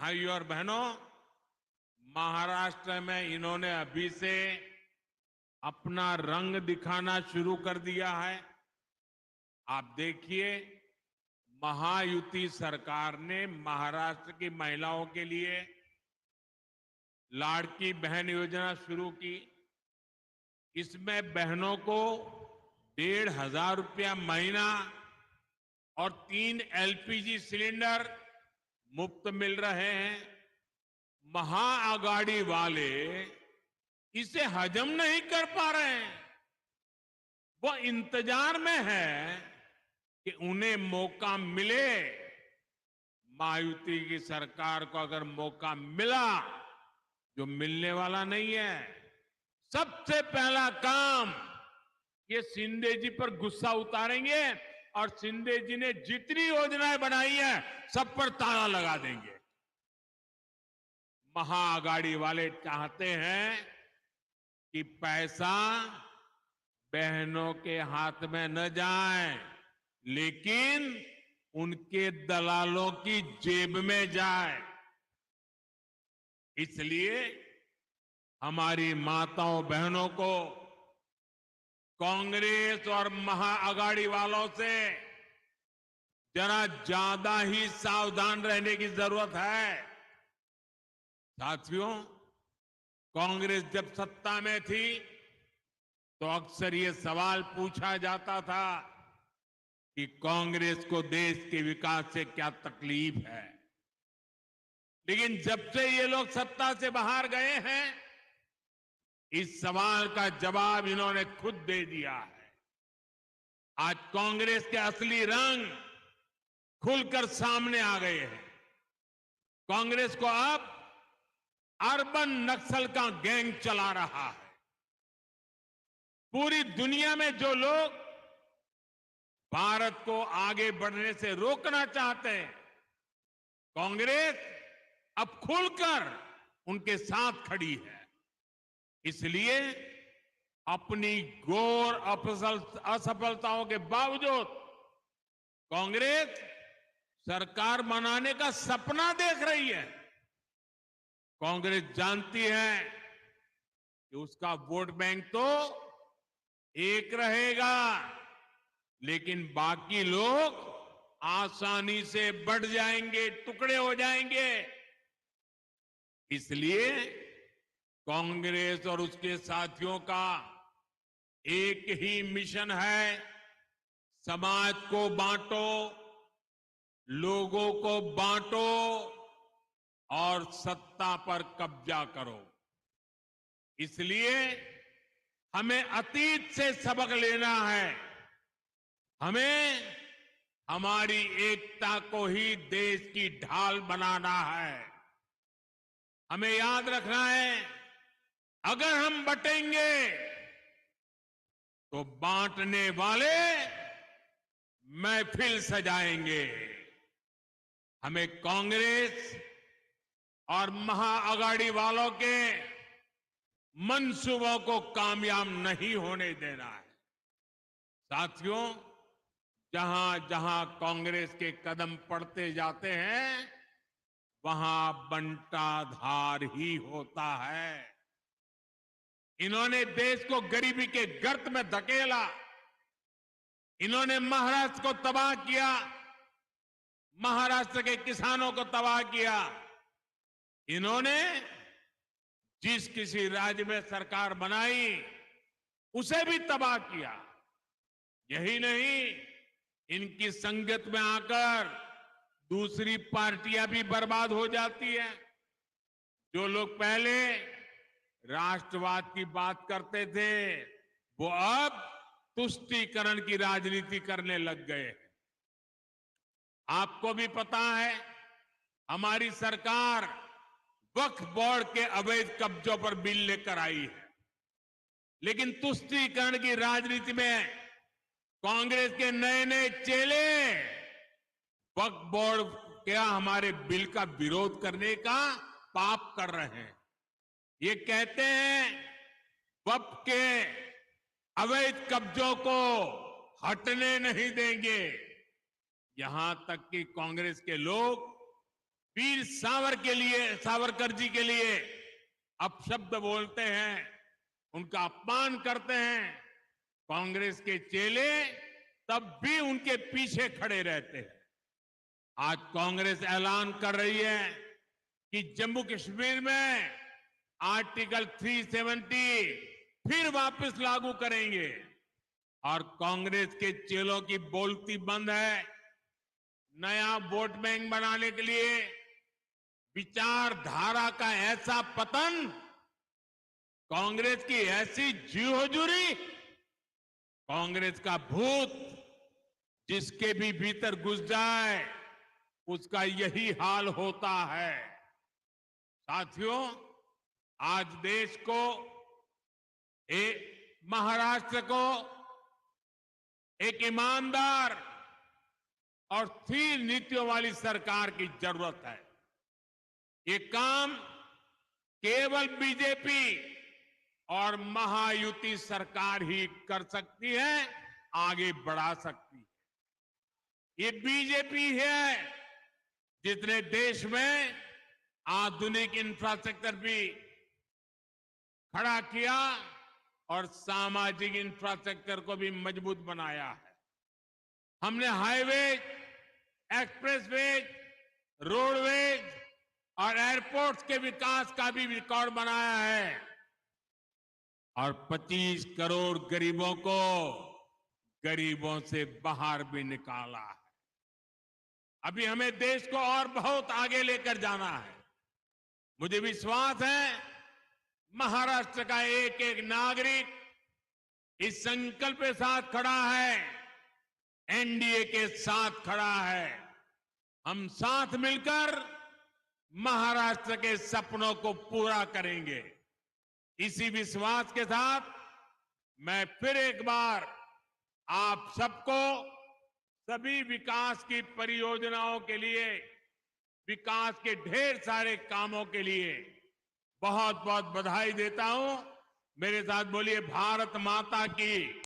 भाइयों और बहनों, महाराष्ट्र में इन्होंने अभी से अपना रंग दिखाना शुरू कर दिया है। आप देखिए, महायुति सरकार ने महाराष्ट्र की महिलाओं के लिए लाड़की बहन योजना शुरू की। इसमें बहनों को 1,500 रुपया महीना और 3 एलपीजी सिलेंडर मुफ्त मिल रहे हैं। महाआघाड़ी वाले इसे हजम नहीं कर पा रहे हैं। वो इंतजार में है कि उन्हें मौका मिले। महायुति की सरकार को अगर मौका मिला, जो मिलने वाला नहीं है, सबसे पहला काम ये शिंदे जी पर गुस्सा उतारेंगे और शिंदे जी ने जितनी योजनाएं बनाई है सब पर ताला लगा देंगे। महाआघाड़ी वाले चाहते हैं कि पैसा बहनों के हाथ में न जाए, लेकिन उनके दलालों की जेब में जाए। इसलिए हमारी माताओं बहनों को कांग्रेस और महाआघाड़ी वालों से जरा ज्यादा ही सावधान रहने की जरूरत है। साथियों, कांग्रेस जब सत्ता में थी तो अक्सर ये सवाल पूछा जाता था कि कांग्रेस को देश के विकास से क्या तकलीफ है। लेकिन जब से ये लोग सत्ता से बाहर गए हैं, इस सवाल का जवाब इन्होंने खुद दे दिया है। आज कांग्रेस के असली रंग खुलकर सामने आ गए हैं। कांग्रेस को अब अर्बन नक्सल का गैंग चला रहा है। पूरी दुनिया में जो लोग भारत को आगे बढ़ने से रोकना चाहते हैं, कांग्रेस अब खुलकर उनके साथ खड़ी है। इसलिए अपनी घोर असफलताओं के बावजूद कांग्रेस सरकार बनाने का सपना देख रही है। कांग्रेस जानती है कि उसका वोट बैंक तो एक रहेगा, लेकिन बाकी लोग आसानी से बढ़ जाएंगे, टुकड़े हो जाएंगे। इसलिए कांग्रेस और उसके साथियों का एक ही मिशन है, समाज को बांटो, लोगों को बांटो और सत्ता पर कब्जा करो। इसलिए हमें अतीत से सबक लेना है। हमें हमारी एकता को ही देश की ढाल बनाना है। हमें याद रखना है, अगर हम बटेंगे तो बांटने वाले महफिल सजाएंगे। हमें कांग्रेस और महाआघाड़ी वालों के मंसूबों को कामयाब नहीं होने देना है। साथियों, जहां जहां कांग्रेस के कदम पड़ते जाते हैं, वहां बंटाधार ही होता है। इन्होंने देश को गरीबी के गर्त में धकेला। इन्होंने महाराष्ट्र को तबाह किया, महाराष्ट्र के किसानों को तबाह किया। इन्होंने जिस किसी राज्य में सरकार बनाई उसे भी तबाह किया। यही नहीं, इनकी संगत में आकर दूसरी पार्टियां भी बर्बाद हो जाती है। जो लोग पहले राष्ट्रवाद की बात करते थे, वो अब तुष्टीकरण की राजनीति करने लग गए हैं। आपको भी पता है, हमारी सरकार वक्फ बोर्ड के अवैध कब्जों पर बिल लेकर आई है, लेकिन तुष्टीकरण की राजनीति में कांग्रेस के नए नए चेले वक्फ बोर्ड क्या हमारे बिल का विरोध करने का पाप कर रहे हैं। ये कहते हैं वक्फ के अवैध कब्जों को हटने नहीं देंगे। यहां तक कि कांग्रेस के लोग वीर सावरकर जी के लिए अपशब्द बोलते हैं, उनका अपमान करते हैं। कांग्रेस के चेले तब भी उनके पीछे खड़े रहते हैं। आज कांग्रेस ऐलान कर रही है कि जम्मू कश्मीर में आर्टिकल 370 फिर वापस लागू करेंगे और कांग्रेस के चेलों की बोलती बंद है। नया वोट बैंक बनाने के लिए विचारधारा का ऐसा पतन, कांग्रेस की ऐसी जी हुजूरी, कांग्रेस का भूत जिसके भी भीतर घुस जाए उसका यही हाल होता है। साथियों, आज देश को, महाराष्ट्र को एक ईमानदार और स्थिर नीतियों वाली सरकार की जरूरत है। ये काम केवल बीजेपी और महायुति सरकार ही कर सकती है, आगे बढ़ा सकती है। ये बीजेपी है जिसने देश में आधुनिक इंफ्रास्ट्रक्चर भी खड़ा किया और सामाजिक इंफ्रास्ट्रक्चर को भी मजबूत बनाया है। हमने हाईवेज, एक्सप्रेसवेज, रोडवेज और एयरपोर्ट्स के विकास का भी रिकॉर्ड बनाया है और 25 करोड़ गरीबों से बाहर भी निकाला है। अभी हमें देश को और बहुत आगे लेकर जाना है। मुझे विश्वास है महाराष्ट्र का एक एक नागरिक इस संकल्प के साथ खड़ा है, एनडीए के साथ खड़ा है। हम साथ मिलकर महाराष्ट्र के सपनों को पूरा करेंगे। इसी विश्वास के साथ मैं फिर एक बार आप सबको सभी विकास की परियोजनाओं के लिए, विकास के ढेर सारे कामों के लिए बहुत बहुत बधाई देता हूं। मेरे साथ बोलिए, भारत माता की।